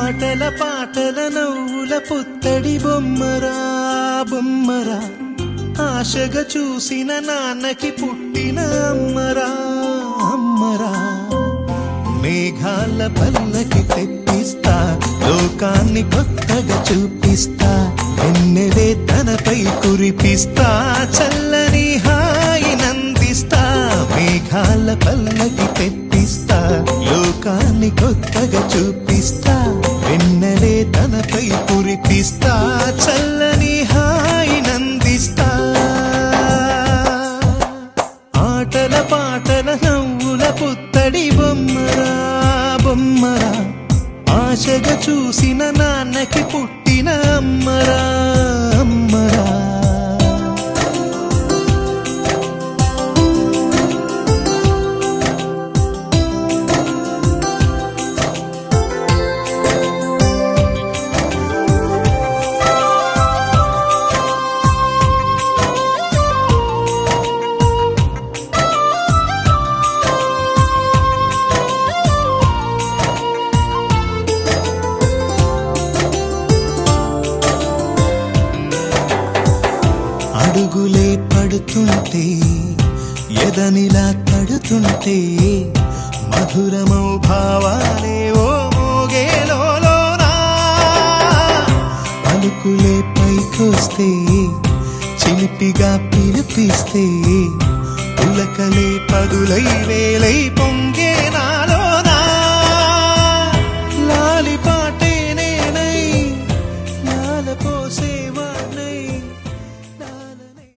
ఆటల పాటల నవ్వుల పుత్తడి బొమ్మరా బొమ్మరా, ఆశగా చూసిన నాన్నకి పుట్టిన అమ్మరా అమ్మరా. మేఘాల పల్లకి తెప్పిస్తా, లోకాన్ని కొత్తగా చూపిస్తా, వెన్నెలే తనపై కురిపిస్తా, చల్లని హాయి నందిస్తా. మేఘాల పల్లకి తెప్పిస్తా, లోకాన్ని కొత్తగా చూపిస్తా, వెన్నెలే తనపై కురిపిస్తా, చల్లని హాయి నందిస్తా. ఆటల పాటల నవ్వుల పుత్తడి బొమ్మరా బొమ్మరా, ఆశగా చూసిన నాన్నకి పుట్టిన అమ్మరా అమ్మరా. అడుగులే పడుతుంటే, ఎదనిలా తడుతుంటే, మధురమౌ భావాలే ఓ మోగేలోనా. పలుకులే పైకొస్తే, చిలిపిగా పిలిపిస్తే, పులకలే పదులై వేలై పొంగే